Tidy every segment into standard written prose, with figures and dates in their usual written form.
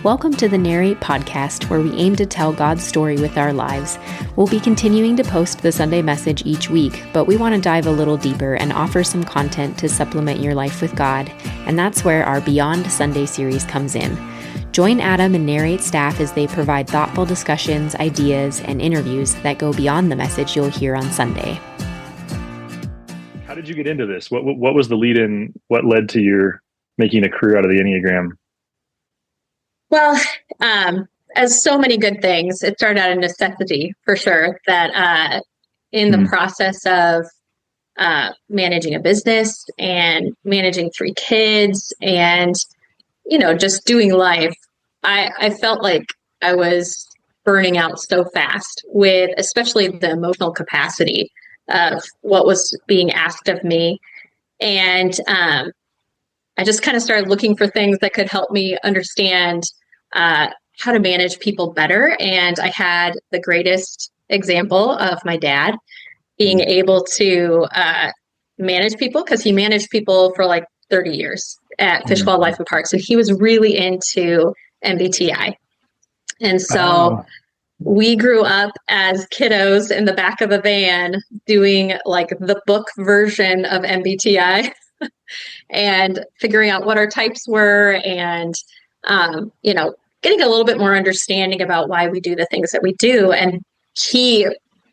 Welcome to the Narrate podcast, where we aim to tell God's story with our lives. We'll be continuing to post the Sunday message each week, but we want to dive a little deeper and offer some content to supplement your life with God, and that's where our Beyond Sunday series comes in. Join Adam and Narrate staff as they provide thoughtful discussions, ideas, and interviews that go beyond the message you'll hear on Sunday. How did you get into this? What was the lead in? What led to your making a career out of the Enneagram? Well, as so many good things, it started out of necessity for sure. That in the process of managing a business and managing 3 kids and, just doing life, I felt like I was burning out so fast with especially the emotional capacity of what was being asked of me. And I just kind of started looking for things that could help me understand how to manage people better. And I had the greatest example of my dad being able to manage people, because he managed people for like 30 years at Fish, Wildlife, and Parks. And he was really into MBTI. And so we grew up as kiddos in the back of a van doing like the book version of MBTI and figuring out what our types were and, getting a little bit more understanding about why we do the things that we do. And he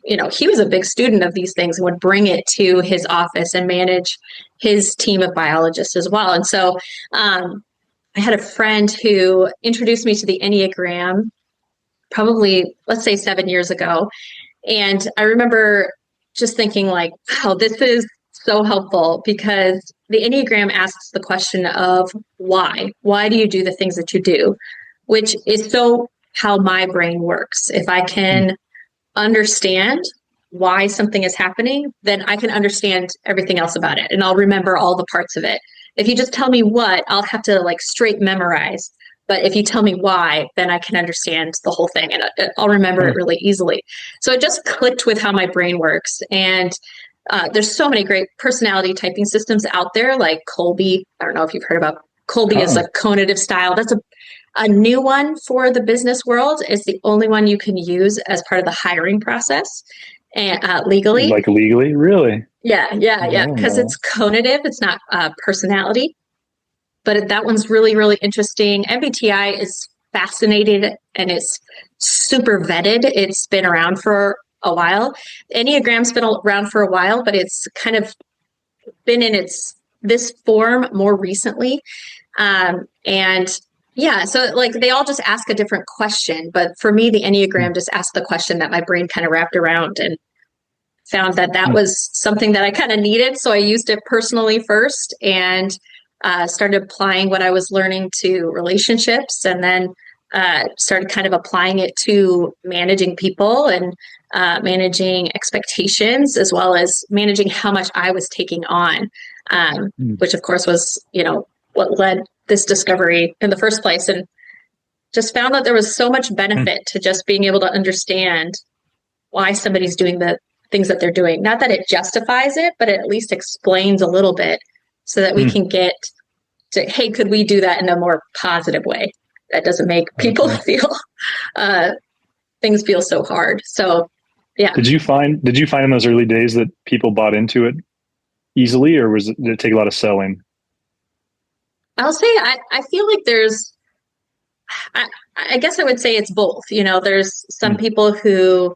was a big student of these things and would bring it to his office and manage his team of biologists as well. And so I had a friend who introduced me to the Enneagram probably, let's say 7 years ago. And I remember just thinking like, wow, this is so helpful, because the Enneagram asks the question of why. Why do you do the things that you do? Which is so how my brain works. If I can understand why something is happening, then I can understand everything else about it. And I'll remember all the parts of it. If you just tell me what, I'll have to like straight memorize. But if you tell me why, then I can understand the whole thing and I'll remember it really easily. So it just clicked with how my brain works. And there's so many great personality typing systems out there, like Colby. I don't know if you've heard about Colby. Is a cognitive style. That's a new one for the business world. It's the only one you can use as part of the hiring process and legally. Like legally? Really? Yeah. Because it's cognitive. It's not personality. But that one's really, really interesting. MBTI is fascinating and it's super vetted. It's been around for a while. Enneagram's been around for a while, but it's kind of been in this form more recently. So like they all just ask a different question. But for me, the Enneagram just asked the question that my brain kind of wrapped around and found that was something that I kind of needed. So I used it personally first and started applying what I was learning to relationships, and then started kind of applying it to managing people and managing expectations, as well as managing how much I was taking on, which of course was, what led this discovery in the first place. And just found that there was so much benefit to just being able to understand why somebody's doing the things that they're doing. Not that it justifies it, but it at least explains a little bit so that we can get to, hey, could we do that in a more positive way that doesn't make people feel things feel so hard. So yeah. Did you find in those early days that people bought into it easily, or did it take a lot of selling? I'll say I feel like I guess I would say it's both. There's some people who,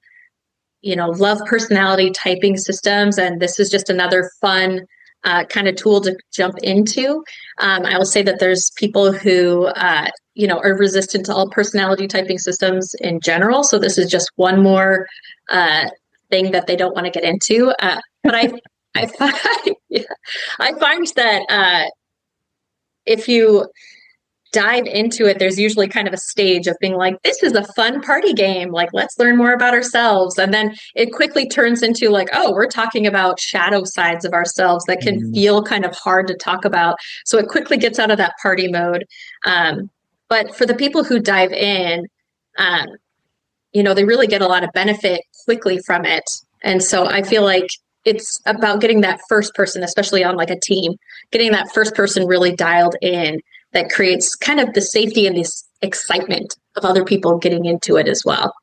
love personality typing systems, and this is just another fun kind of tool to jump into. I will say that there's people who, are resistant to all personality typing systems in general. So this is just one more thing that they don't want to get into. But I find that if you dive into it, there's usually kind of a stage of being like, this is a fun party game. Like, let's learn more about ourselves. And then it quickly turns into like, oh, we're talking about shadow sides of ourselves that can feel kind of hard to talk about. So it quickly gets out of that party mode. But for the people who dive in, they really get a lot of benefit quickly from it. And so I feel like it's about getting that first person, especially on like a team, getting that first person really dialed in, that creates kind of the safety and the excitement of other people getting into it as well.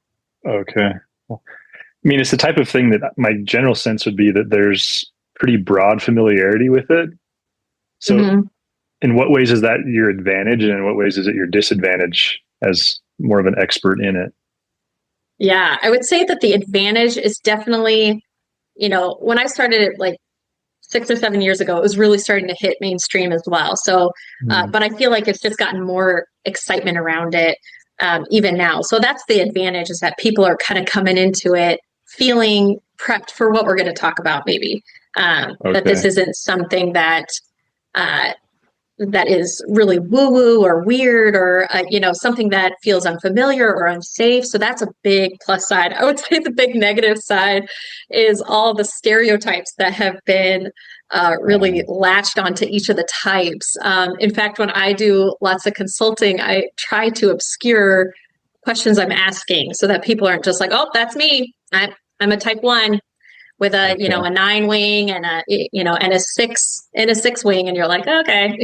Okay. Well, I mean, it's the type of thing that my general sense would be that there's pretty broad familiarity with it. So Mm-hmm. in what ways is that your advantage, and in what ways is it your disadvantage as more of an expert in it? Yeah, I would say that the advantage is definitely, when I started it like 6 or 7 years ago, it was really starting to hit mainstream as well. So, but I feel like it's just gotten more excitement around it even now. So that's the advantage, is that people are kind of coming into it feeling prepped for what we're going to talk about, maybe. That this isn't something that that is really woo-woo or weird, or something that feels unfamiliar or unsafe. So that's a big plus side. I would say the big negative side is all the stereotypes that have been really latched onto each of the types. In fact, when I do lots of consulting, I try to obscure questions I'm asking so that people aren't just like, oh, that's me. I'm a type 1 with a, a 9 wing and and a 6 wing. And you're like, okay,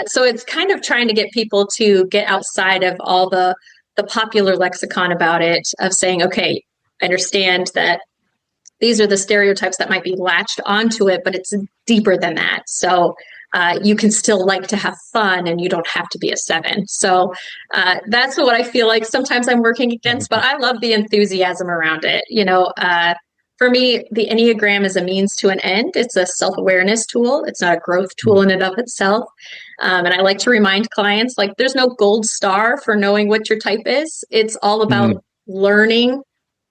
so it's kind of trying to get people to get outside of all the popular lexicon about it, of saying, okay, I understand that these are the stereotypes that might be latched onto it, but it's deeper than that. So you can still like to have fun, and you don't have to be a 7. So that's what I feel like sometimes I'm working against, but I love the enthusiasm around it. For me, the Enneagram is a means to an end. It's a self-awareness tool. It's not a growth tool in and of itself. And I like to remind clients, like, there's no gold star for knowing what your type is. It's all about learning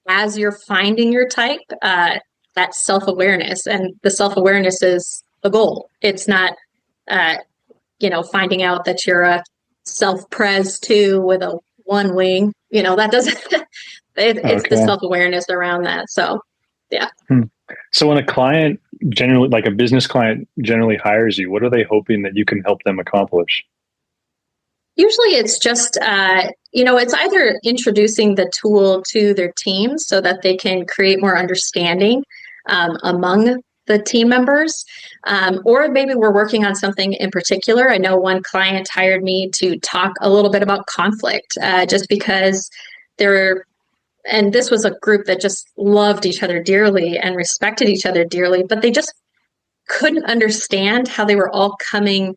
as you're finding your type, that self-awareness. And the self-awareness is the goal. It's not finding out that you're a self-pres 2 with a 1 wing, that doesn't, it's the self-awareness around that. So, yeah. So when a client generally, like a business client generally hires you, what are they hoping that you can help them accomplish? Usually it's just, it's either introducing the tool to their team so that they can create more understanding among the team members, or maybe we're working on something in particular. I know one client hired me to talk a little bit about conflict, just because and this was a group that just loved each other dearly and respected each other dearly, but they just couldn't understand how they were all coming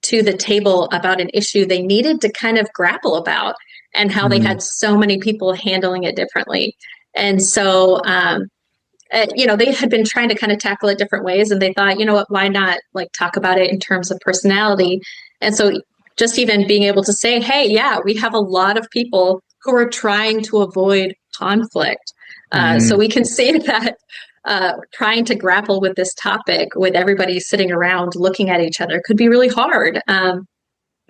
to the table about an issue they needed to kind of grapple about, and how they had so many people handling it differently. And so, they had been trying to kind of tackle it different ways, and they thought, what, why not like talk about it in terms of personality? And so just even being able to say, hey, yeah, we have a lot of people who are trying to avoid conflict. So we can see that trying to grapple with this topic with everybody sitting around looking at each other could be really hard.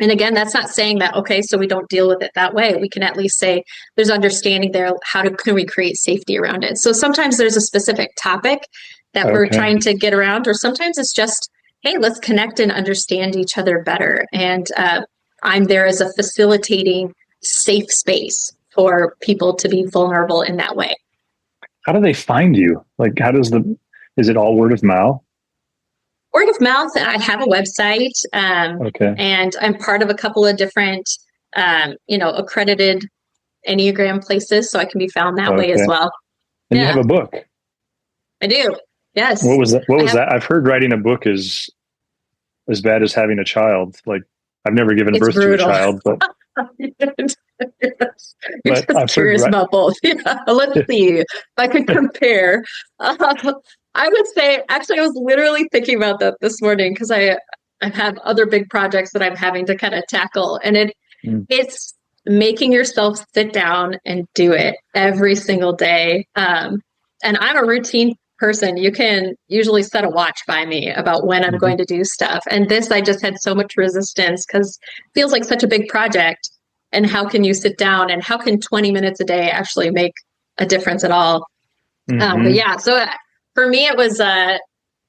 And again, that's not saying that, okay, so we don't deal with it that way. We can at least say there's understanding there. Can we create safety around it? So sometimes there's a specific topic that we're trying to get around, or sometimes it's just, hey, let's connect and understand each other better. And I'm there as a facilitating safe space for people to be vulnerable in that way. How do they find you? Like, is it all word of mouth? Word of mouth. I have a website, and I'm part of a couple of different, accredited Enneagram places, so I can be found that way as well. And you have a book. I do. Yes. What was that? That? I've heard writing a book is as bad as having a child. Like, I've never given birth to a child, but you're just curious about both. Yeah. Let's see if I could compare. I would say, actually, I was literally thinking about that this morning, because I have other big projects that I'm having to kind of tackle, and it's making yourself sit down and do it every single day. And I'm a routine person. You can usually set a watch by me about when I'm going to do stuff. And this, I just had so much resistance, because it feels like such a big project. And how can you sit down, and how can 20 minutes a day actually make a difference at all? But yeah, so for me, it was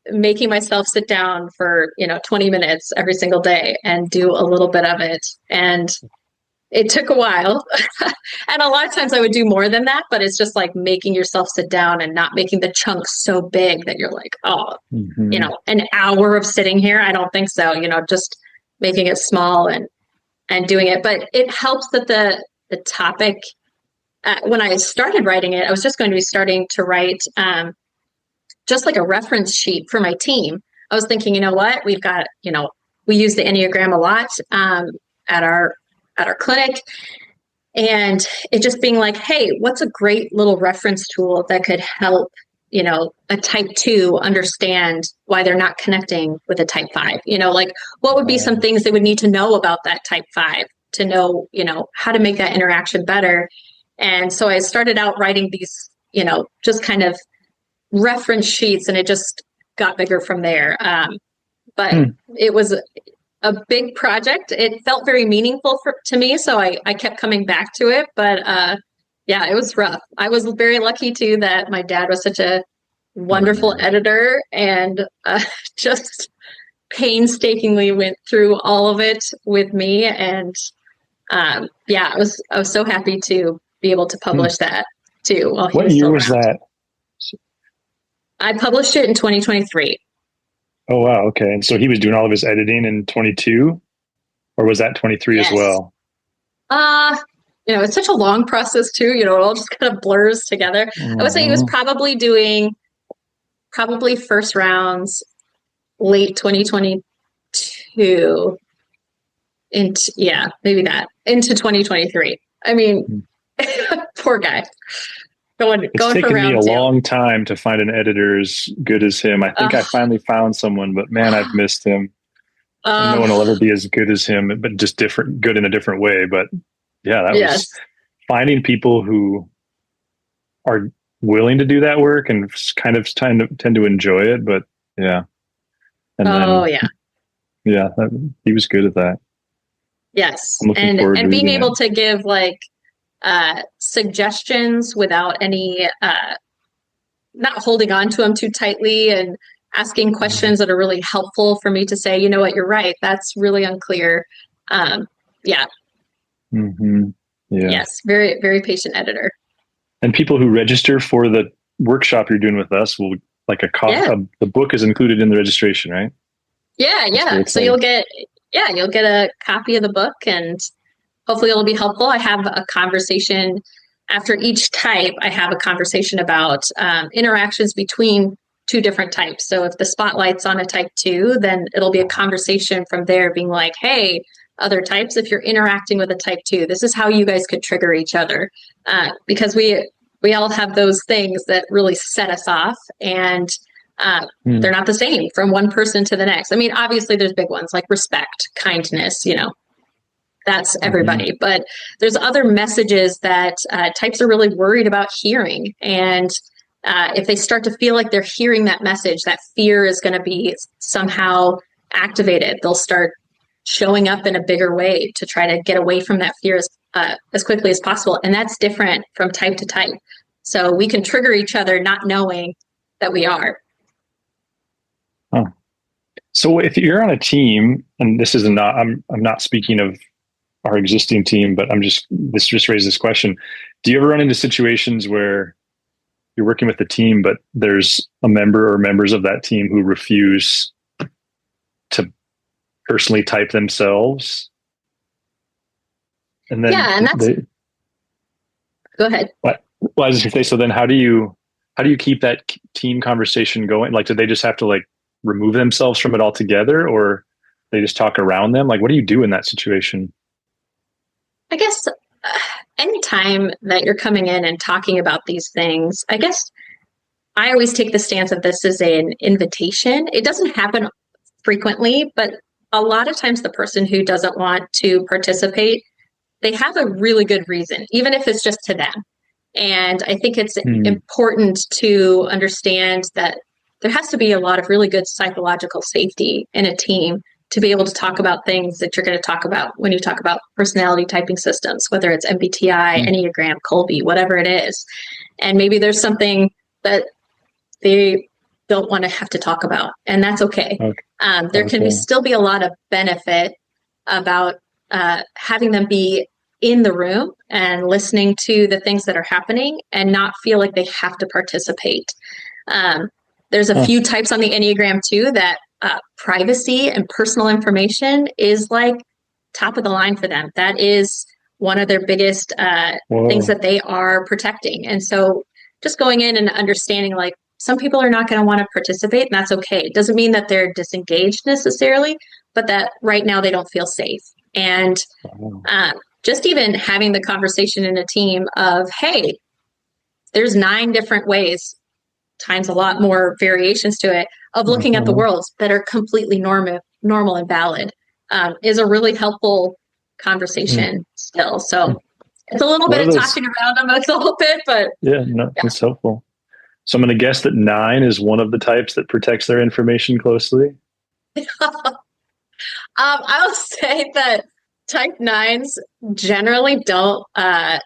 making myself sit down for 20 minutes every single day and do a little bit of it. And it took a while. And a lot of times I would do more than that, but it's just like making yourself sit down and not making the chunks so big that you're like, an hour of sitting here. I don't think so. Just making it small and and doing it. But it helps that the topic, when I started writing it, I was just going to be starting to write just like a reference sheet for my team. I was thinking, you know what, we've got, we use the Enneagram a lot at our clinic. And it just being like, hey, what's a great little reference tool that could help, a type 2 understand why they're not connecting with a type 5? Like what would be some things they would need to know about that type 5 to know, how to make that interaction better. And so I started out writing these, just kind of reference sheets, and it just got bigger from there. But it was a big project. It felt very meaningful to me, so I kept coming back to it. But yeah, it was rough. I was very lucky too that my dad was such a wonderful editor and just painstakingly went through all of it with me. And yeah, I was so happy to be able to publish that too. What year was that? I published it in 2023. Oh, wow. Okay. And so he was doing all of his editing in 22, or was that 23 as well? It's such a long process too, it all just kind of blurs together. I would say he was probably doing first rounds late 2022 maybe that into 2023. I mean, poor guy. It's taken me a long time to find an editor as good as him. I think I finally found someone, but man, I've missed him. No one will ever be as good as him, but just good in a different way. But yeah, that was finding people who are willing to do that work and kind of tend to enjoy it. But yeah. And he was good at that. Yes. And being able to give suggestions without any not holding on to them too tightly, and asking questions that are really helpful for me to say, you know what, you're right, that's really unclear. Yes, very, very patient editor. And people who register for the workshop you're doing with us will the book is included in the registration, right? So you'll get a copy of the book, and hopefully it'll be helpful. I have a conversation after each type. I have a conversation about interactions between two different types. So if the spotlight's on a type 2, then it'll be a conversation from there being like, hey, other types, if you're interacting with a type 2, this is how you guys could trigger each other. Because we all have those things that really set us off, and they're not the same from one person to the next. I mean, obviously there's big ones like respect, kindness, that's everybody. But there's other messages that types are really worried about hearing. And if they start to feel like they're hearing that message, that fear is going to be somehow activated. They'll start showing up in a bigger way to try to get away from that fear as quickly as possible. And that's different from type to type. So we can trigger each other not knowing that we are. Oh. So if you're on a team, and this is not, I'm not speaking of our existing team, but this just raised this question. Do you ever run into situations where you're working with the team, but there's a member or members of that team who refuse to personally type themselves? And then go ahead. What? Well, I was going to say, so then how do you keep that team conversation going? Like, do they just have to remove themselves from it altogether, or they just talk around them? Like, what do you do in that situation? I guess anytime that you're coming in and talking about these things, I guess I always take the stance of this as an invitation. It doesn't happen frequently, but a lot of times the person who doesn't want to participate, they have a really good reason, even if it's just to them. And I think it's important to understand that there has to be a lot of really good psychological safety in a team to be able to talk about things that you're going to talk about when you talk about personality typing systems, whether it's MBTI, Enneagram, Colby, whatever it is. And maybe there's something that they don't want to have to talk about, and that's okay. There can still be a lot of benefit about having them be in the room and listening to the things that are happening and not feel like they have to participate. There's a few types on the Enneagram too that privacy and personal information is top of the line for them. That is one of their biggest things that they are protecting. And so just going in and understanding, like, some people are not going to want to participate, and that's okay. It doesn't mean that they're disengaged necessarily, but that right now they don't feel safe. And just even having the conversation in a team of, hey, there's 9 different ways, times a lot more variations to it, of looking at the world that are completely normal and valid, is a really helpful conversation still. So it's a little bit of talking around them a little bit, but it's helpful. So I'm going to guess that 9 is one of the types that protects their information closely. I will say that type 9s generally don't, and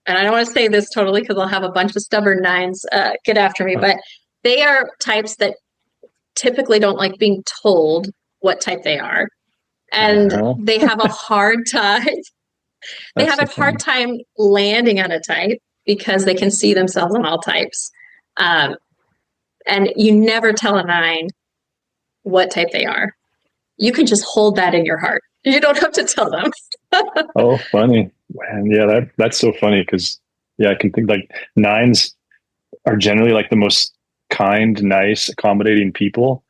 I don't want to say this totally because I'll have a bunch of stubborn 9s get after me, but they are types that typically don't like being told what type they are. And they have a hard time. They have a hard time landing on a type because they can see themselves in all types. And you never tell a 9 what type they are. You can just hold that in your heart. You don't have to tell them. Oh, funny. Man, yeah, that's so funny because, I can think like 9s are generally like the most kind, nice, accommodating people.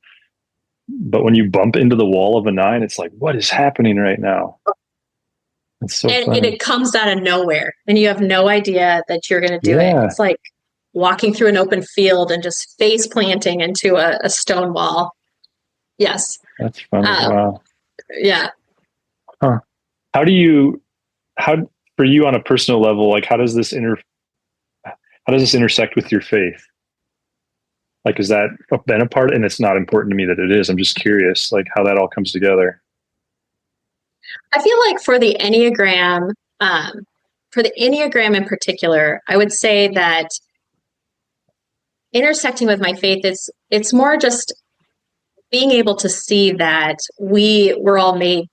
But when you bump into the wall of a 9, it's like, what is happening right now? It's so funny. And it comes out of nowhere and you have no idea that you're going to do it. It's like walking through an open field and just face planting into a stone wall. Yes. That's funny. Wow. Yeah. Huh. How for you on a personal level, like how does this intersect with your faith? Like, is that been a part? And it's not important to me that it is. I'm just curious, like how that all comes together. I feel like for the Enneagram in particular, I would say that intersecting with my faith, it's more just being able to see that we're all made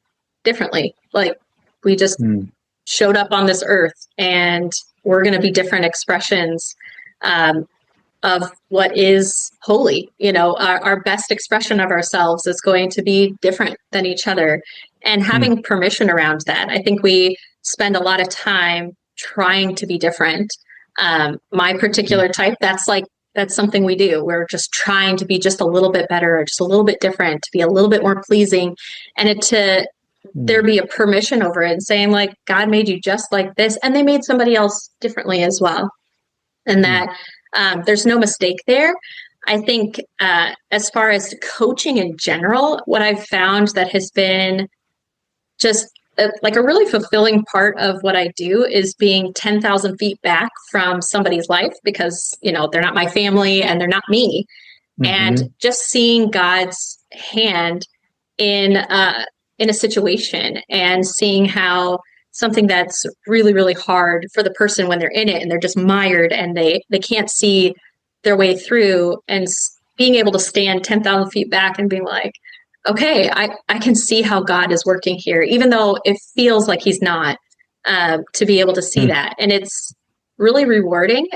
differently. Like we just showed up on this earth and we're going to be different expressions of what is holy. Our best expression of ourselves is going to be different than each other, and having permission around that. I think we spend a lot of time trying to be different. My particular type, that's something we do. We're just trying to be just a little bit better, or just a little bit different, to be a little bit more pleasing, and there be a permission over it and saying, like, God made you just like this, and they made somebody else differently as well. And that there's no mistake there. I think as far as coaching in general, what I've found that has been just like a really fulfilling part of what I do is being 10,000 feet back from somebody's life, because, they're not my family and they're not me. And just seeing God's hand in a situation, and seeing how something that's really, really hard for the person when they're in it and they're just mired and they can't see their way through, and being able to stand 10,000 feet back and being like, okay, I can see how God is working here, even though it feels like he's not, to be able to see that. And it's really rewarding.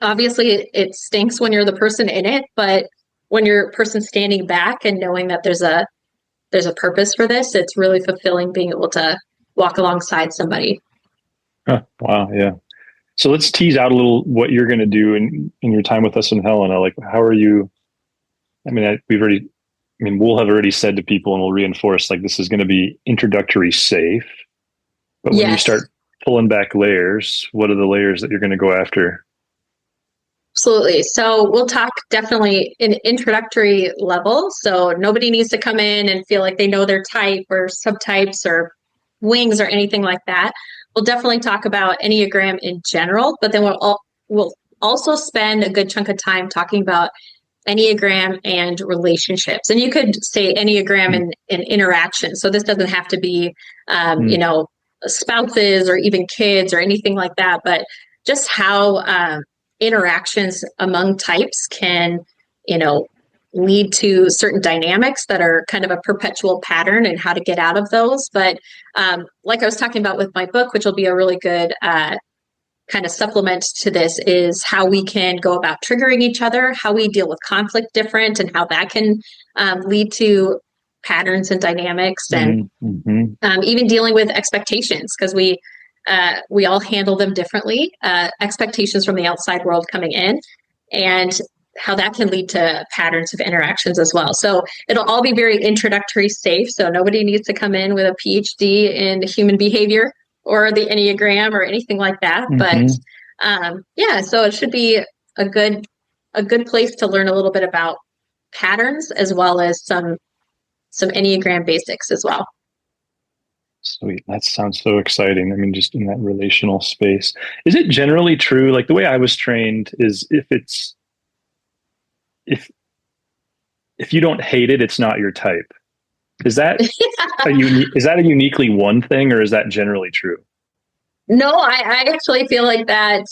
Obviously it stinks when you're the person in it, but when you're a person standing back and knowing that there's a purpose for this, it's really fulfilling being able to walk alongside somebody. Wow. Yeah. So let's tease out a little what you're going to do in your time with us in Helena. Like, how are you? I mean, we'll have already said to people, and we'll reinforce, like, this is going to be introductory safe. But when you start pulling back layers, what are the layers that you're going to go after? Absolutely. So we'll talk definitely in introductory level. So nobody needs to come in and feel like they know their type or subtypes or wings or anything like that. We'll definitely talk about Enneagram in general, but then we'll also spend a good chunk of time talking about Enneagram and relationships. And you could say Enneagram and interaction. So this doesn't have to be, spouses or even kids or anything like that, but just how interactions among types can, lead to certain dynamics that are kind of a perpetual pattern, and how to get out of those. But like I was talking about with my book, which will be a really good kind of supplement to this, is how we can go about triggering each other, how we deal with conflict different, and how that can lead to patterns and dynamics, and even dealing with expectations, because we all handle them differently. Expectations from the outside world coming in, and how that can lead to patterns of interactions as well. So it'll all be very introductory safe. So nobody needs to come in with a PhD in human behavior or the Enneagram or anything like that. But so it should be a good place to learn a little bit about patterns, as well as some Enneagram basics as well. Sweet. That sounds so exciting. I mean, just in that relational space. Is it generally true, like the way I was trained is if you don't hate it, it's not your type. Is that a uniquely one thing, or is that generally true? No, I actually feel like that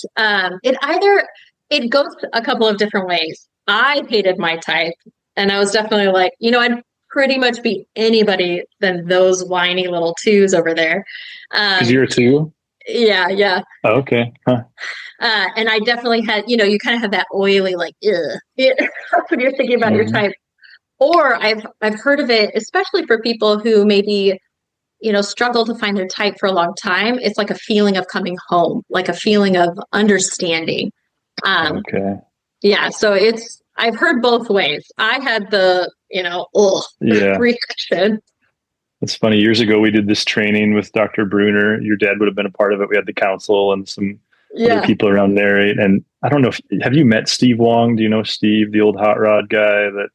it goes a couple of different ways. I hated my type, and I was definitely like, I'd pretty much be anybody than those whiny little twos over there. Because you're a two? Yeah. Oh, okay. Huh. And I definitely had, you kind of have that oily, like, when you're thinking about your type. Or I've heard of it, especially for people who maybe, struggle to find their type for a long time. It's like a feeling of coming home, like a feeling of understanding. Okay. Yeah. So I've heard both ways. I had the, reaction. It's funny. Years ago, we did this training with Dr. Bruner. Your dad would have been a part of it. We had the council and some other people around Narrate. And I don't know have you met Steve Wong? Do you know Steve, the old hot rod guy that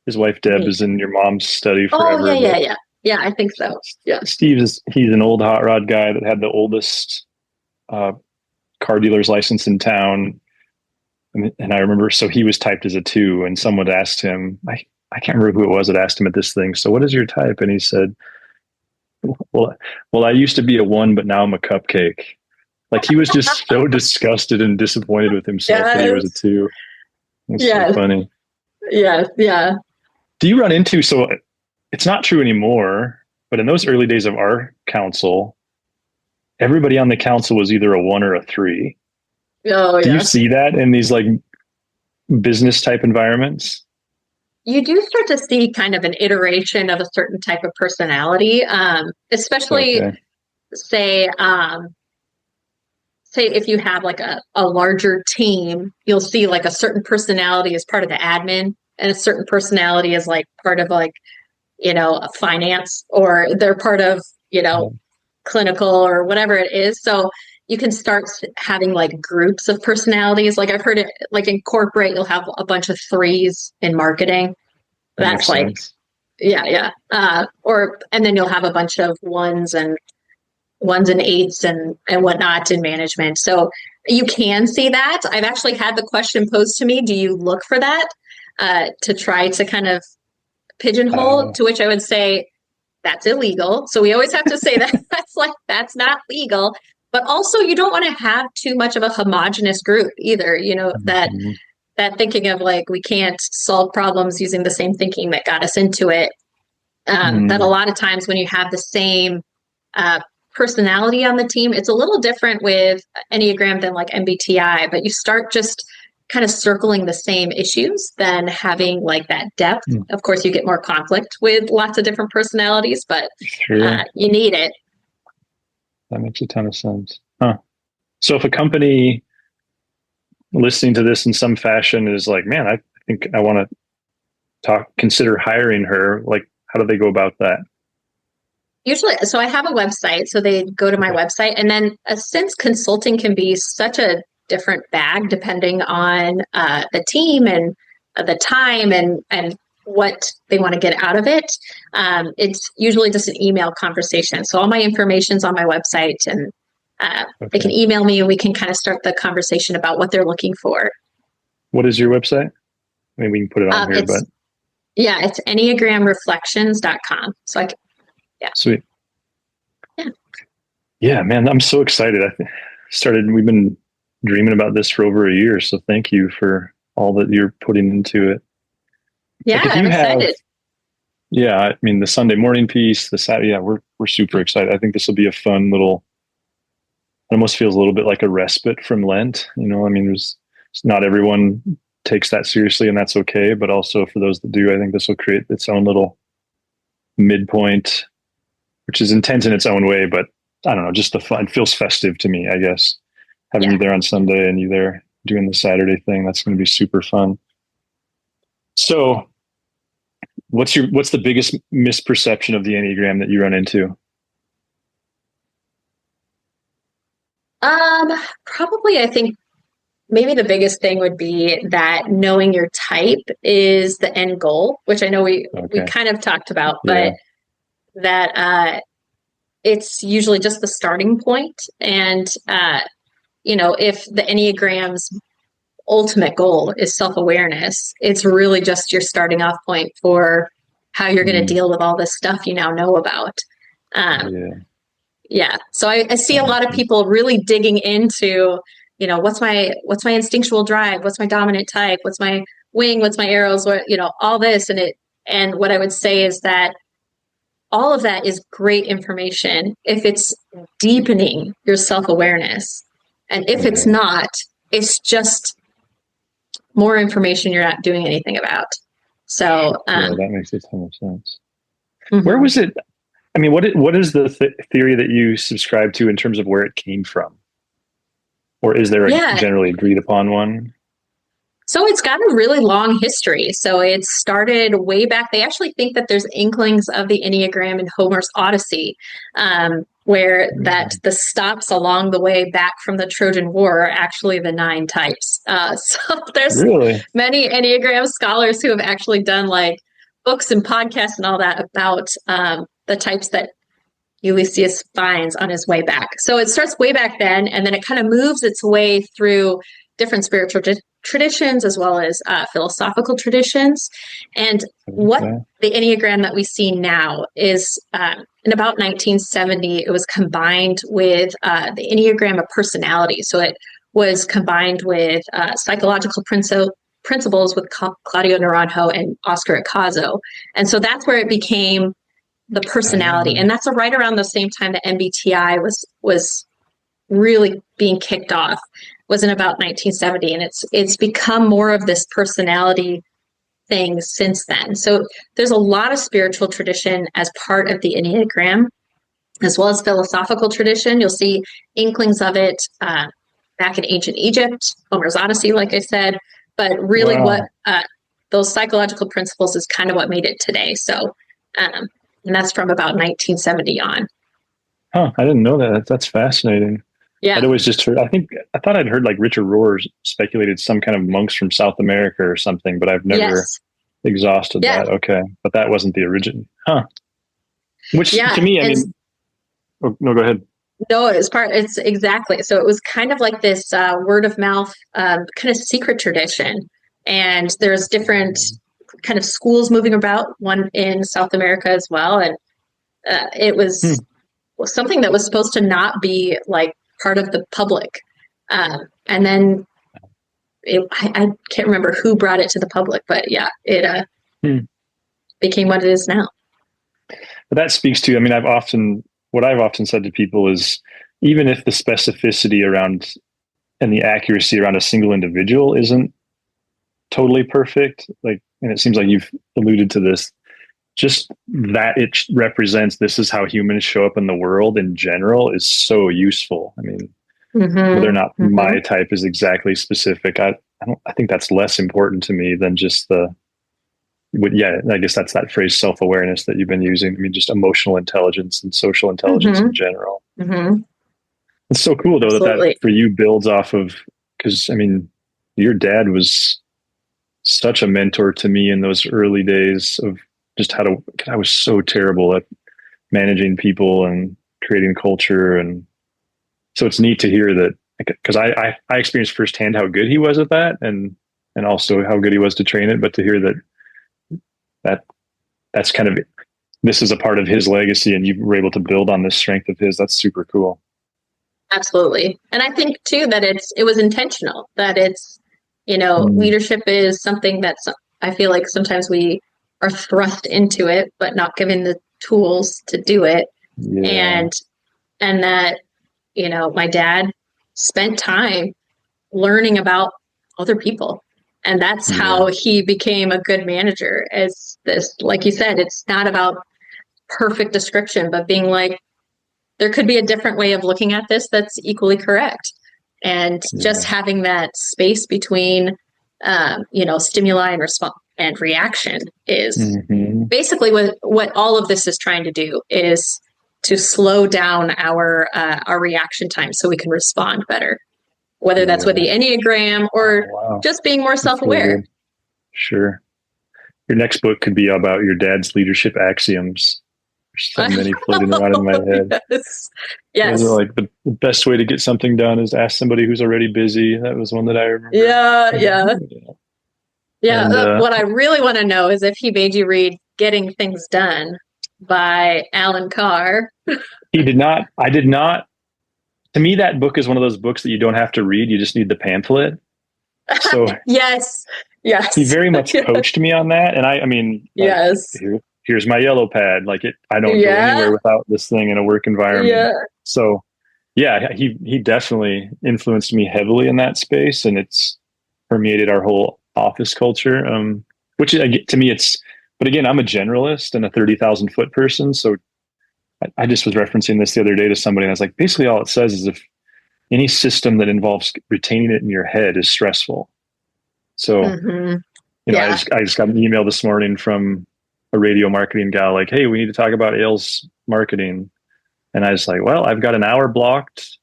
his wife Deb is in your mom's study forever? Oh, yeah. Yeah, I think so. Yeah. He's an old hot rod guy that had the oldest car dealer's license in town. And I remember, so he was typed as a 2, and someone asked him, I can't remember who it was that asked him at this thing, so what is your type? And he said, well, I used to be a 1, but now I'm a cupcake. Like, he was just so disgusted and disappointed with himself that he was a 2. It's so funny. Yes, yeah. Do you run into, so it's not true anymore, but in those early days of our council, everybody on the council was either a 1 or a 3. Oh, Do you see that in these like business type environments? You do start to see kind of an iteration of a certain type of personality, especially say if you have like a larger team, you'll see like a certain personality as part of the admin, and a certain personality is like part of like, finance, or they're part of, clinical or whatever it is. So you can start having like groups of personalities. Like I've heard it, like in corporate, you'll have a bunch of 3s in marketing. That's like, sense. Yeah. And then you'll have a bunch of 1s and 8s and whatnot in management. So you can see that. I've actually had the question posed to me, do you look for that to try to kind of pigeonhole, to which I would say that's illegal. So we always have to say that that's not legal. But also, you don't want to have too much of a homogenous group either, that thinking of like, we can't solve problems using the same thinking that got us into it. That a lot of times when you have the same personality on the team, it's a little different with Enneagram than like MBTI, but you start just kind of circling the same issues than having like that depth. Of course, you get more conflict with lots of different personalities, but you need it. That makes a ton of sense. Huh. So if a company listening to this in some fashion is like, man, I think I want to consider hiring her, like, how do they go about that? Usually, so I have a website, so they go to my website. And then since consulting can be such a different bag depending on the team and the time and what they want to get out of it, it's usually just an email conversation. So all my information's on my website, and they can email me and we can kind of start the conversation about what they're looking for. What is your website? I mean, we can put it on here, but it's enneagramreflections.com. So sweet. Yeah, man, I'm so excited. We've been dreaming about this for over a year. So thank you for all that you're putting into it. Yeah, I'm excited. Yeah, I mean, the Sunday morning piece, the Saturday, we're super excited. I think this will be a fun little, it almost feels a little bit like a respite from Lent. I mean, not everyone takes that seriously, and that's okay. But also for those that do, I think this will create its own little midpoint, which is intense in its own way, but I don't know, just the fun. It feels festive to me, I guess. Having you there on Sunday and you there doing the Saturday thing, that's going to be super fun. So what's the biggest misperception of the Enneagram that you run into? Probably, I think maybe the biggest thing would be that knowing your type is the end goal, which I know we kind of talked about, but that it's usually just the starting point. And, if the Enneagram's ultimate goal is self-awareness, it's really just your starting off point for how you're going to deal with all this stuff you now know about. So I see a lot of people really digging into, what's my instinctual drive? What's my dominant type? What's my wing? What's my arrows? All this. And what I would say is that all of that is great information if it's deepening your self-awareness. And if it's not, it's just more information you're not doing anything about. So that makes a ton of sense. Where was it? I mean, what is the theory that you subscribe to in terms of where it came from? Or is there a generally agreed upon one? So it's got a really long history. So it started way back. They actually think that there's inklings of the Enneagram in Homer's Odyssey, where that the stops along the way back from the Trojan War are actually the 9 types. So there's many Enneagram scholars who have actually done like books and podcasts and all that about the types that Ulysses finds on his way back. So it starts way back then, and then it kind of moves its way through different spiritual traditions as well as philosophical traditions. And what the Enneagram that we see now is in about 1970, it was combined with the Enneagram of personality. So it was combined with psychological principles with Claudio Naranjo and Oscar Icazo. And so that's where it became the personality. And that's right around the same time that MBTI was really being kicked off, was in about 1970. And it's become more of this personality thing since then. So there's a lot of spiritual tradition as part of the Enneagram, as well as philosophical tradition. You'll see inklings of it back in ancient Egypt, Homer's Odyssey, like I said. But really what those psychological principles is kind of what made it today. So, and that's from about 1970 on. Huh, I didn't know that. That's fascinating. Yeah. I'd always just heard, I thought I'd heard like Richard Rohr speculated some kind of monks from South America or something, but I've never exhausted that. Okay. But that wasn't the origin. Huh. Which to me, I mean, no, go ahead. No, it's exactly. So it was kind of like this word of mouth kind of secret tradition. And there's different kind of schools moving about, one in South America as well. And it was something that was supposed to not be like part of the public. And then I can't remember who brought it to the public, but it became what it is now. But that speaks to, I mean, what I've often said to people is, even if the specificity around and the accuracy around a single individual isn't totally perfect, like, and it seems like you've alluded to this, just that it represents this is how humans show up in the world in general is so useful. I mean, whether or not my type is exactly specific, I think that's less important to me than just I guess that's that phrase self-awareness that you've been using. I mean, just emotional intelligence and social intelligence in general. It's so cool though that for you builds off of, because I mean, your dad was such a mentor to me in those early days of just I was so terrible at managing people and creating culture. And so it's neat to hear that, because I experienced firsthand how good he was at that, and also how good he was to train it, but to hear that's kind of, this is a part of his legacy and you were able to build on this strength of his. That's super cool. Absolutely. And I think too that it was intentional, that it's, leadership is something that's, I feel like sometimes we are thrust into it, but not given the tools to do it. And that, my dad spent time learning about other people. And that's how he became a good manager. As this, like you said, it's not about perfect description, but being like, there could be a different way of looking at this that's equally correct. And just having that space between, stimuli and response and reaction is basically what all of this is trying to do, is to slow down our reaction time so we can respond better, whether that's with the Enneagram or just being more self-aware. Sure. Your next book could be about your dad's leadership axioms. There's so many floating around in my head. Yes. Those are like the best way to get something done is ask somebody who's already busy. That was one that I remember. Yeah. And, what I really want to know is if he made you read Getting Things Done by Alan Carr. He did not. I did not. To me, that book is one of those books that you don't have to read. You just need the pamphlet. So yes. He very much coached me on that. And I mean, here's my yellow pad. Like I don't go anywhere without this thing in a work environment. Yeah. So he definitely influenced me heavily in that space, and it's permeated our whole office culture. Which to me, but again, I'm a generalist and a 30,000 foot person. So I just was referencing this the other day to somebody, and I was like, basically all it says is if any system that involves retaining it in your head is stressful. So, I just got an email this morning from a radio marketing guy, like, hey, we need to talk about Ailes marketing. And I was like, well, I've got an hour blocked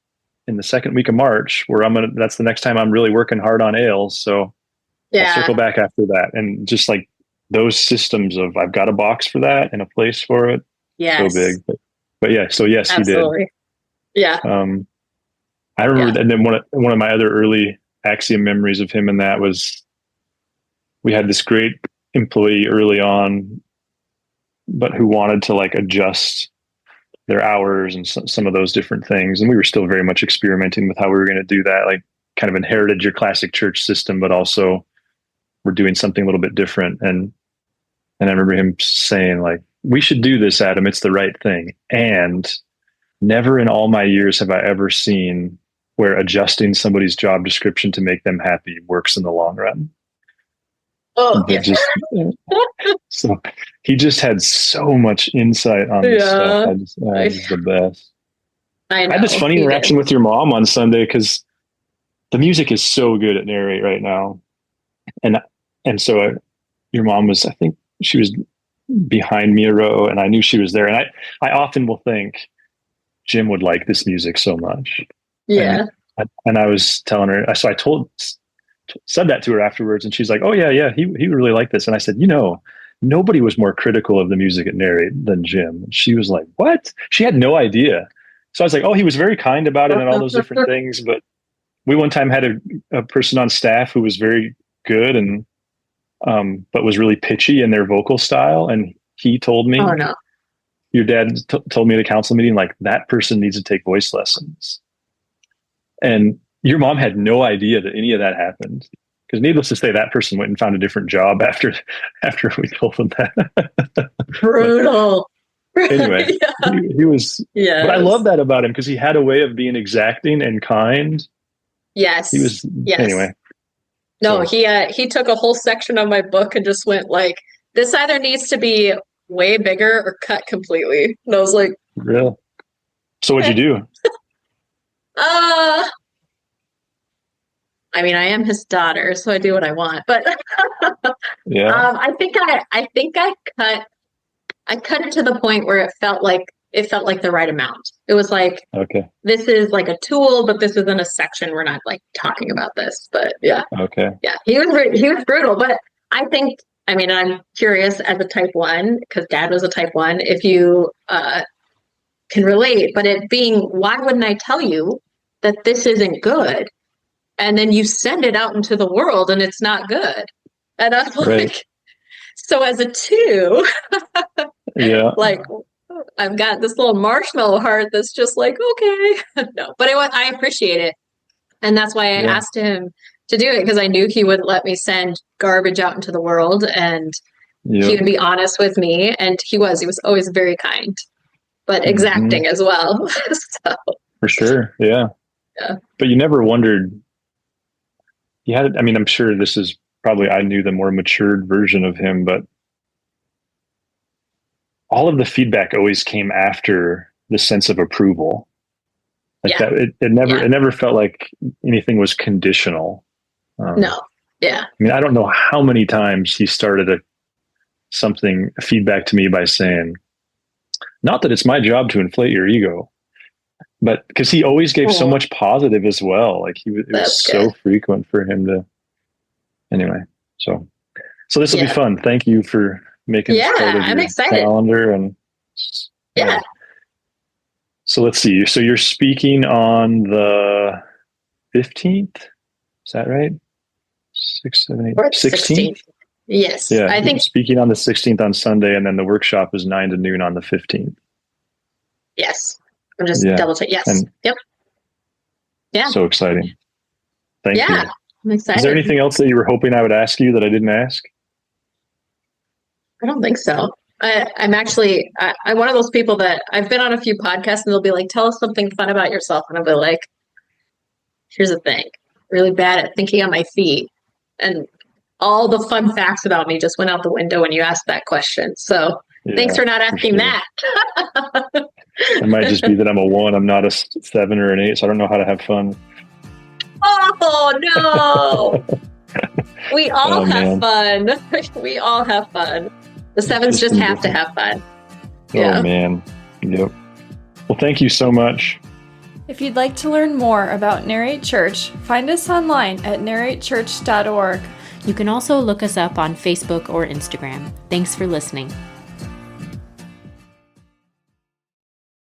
in the second week of March where that's the next time I'm really working hard on Ailes. So I'll circle back after that. And just like those systems of, I've got a box for that and a place for it. Yes. So big, but yeah. So yes, absolutely. He did. Yeah. I remember, and then one of my other early axiom memories of him in that was, we had this great employee early on, but who wanted to like adjust their hours and some of those different things. And we were still very much experimenting with how we were going to do that, like kind of inherited your classic church system, but also we're doing something a little bit different. And I remember him saying like, we should do this, Adam. It's the right thing. And never in all my years have I ever seen where adjusting somebody's job description to make them happy works in the long run. Oh, so he just had so much insight on this stuff. He's the best. I had this funny interaction with your mom on Sunday because the music is so good at Narrate right now. And so your mom was, I think she was behind me a row, and I knew she was there. And I often will think Jim would like this music so much. Yeah. And I was telling her, so I said that to her afterwards, and she's like, oh yeah, he really liked this. And I said, nobody was more critical of the music at Narrate than Jim. And she was like, what? She had no idea. So I was like, oh, he was very kind about it and all those different things. But we one time had a person on staff who was very good and but was really pitchy in their vocal style. And he told me, oh no, your dad told me at a council meeting, like, that person needs to take voice lessons. And your mom had no idea that any of that happened, because needless to say, that person went and found a different job after we told them that. Brutal. Anyway, he was, but I love that about him because he had a way of being exacting and kind. Yes. He was, anyway. No, so. He took a whole section of my book and just went like, this either needs to be way bigger or cut completely. And I was like, real. So what'd you do? I mean, I am his daughter, so I do what I want. But I think I cut it to the point where it felt like the right amount. It was like, okay, this is like a tool, but this isn't a section. We're not like talking about this. But yeah, okay, yeah, he was brutal. But I think, I mean, I'm curious as a type 1, because Dad was a type 1, if you can relate. But it being, why wouldn't I tell you that this isn't good? And then you send it out into the world and it's not good. And I'm like, so as a 2, like, I've got this little marshmallow heart that's just like, okay. No, but I appreciate it. And that's why I asked him to do it, because I knew he wouldn't let me send garbage out into the world, and he would be honest with me. And he was always very kind, but exacting as well. So. For sure. Yeah. But you never wondered, I mean, I'm sure this is probably, I knew the more matured version of him, but all of the feedback always came after the sense of approval. Like that, it never felt like anything was conditional. No. Yeah. I mean, I don't know how many times he started a feedback to me by saying, not that it's my job to inflate your ego, but because he always gave so much positive as well. Like it was so frequent for him to, anyway. So this will be fun. Thank you for making this part of I'm your excited. calendar. And so let's see. So you're speaking on the 15th. Is that right? 6, 7, 8, 16th? Yes. Yeah. I think speaking on the 16th on Sunday, and then the workshop is 9 to noon on the 15th. Yes. I'm just double check. Yes. Yep. Yeah. So exciting. Thank you. I'm excited. Is there anything else that you were hoping I would ask you that I didn't ask? I don't think so. I'm actually, I'm one of those people that I've been on a few podcasts and they'll be like, tell us something fun about yourself. And I'll be like, here's the thing, really bad at thinking on my feet. And all the fun facts about me just went out the window when you asked that question. So thanks for not asking that. It might just be that I'm a 1. I'm not a 7 or an 8. So I don't know how to have fun. Oh, no. We all have fun. We all have fun. The 7s just have to have fun. Oh, man. Yep. Well, thank you so much. If you'd like to learn more about Narrate Church, find us online at narratechurch.org. You can also look us up on Facebook or Instagram. Thanks for listening.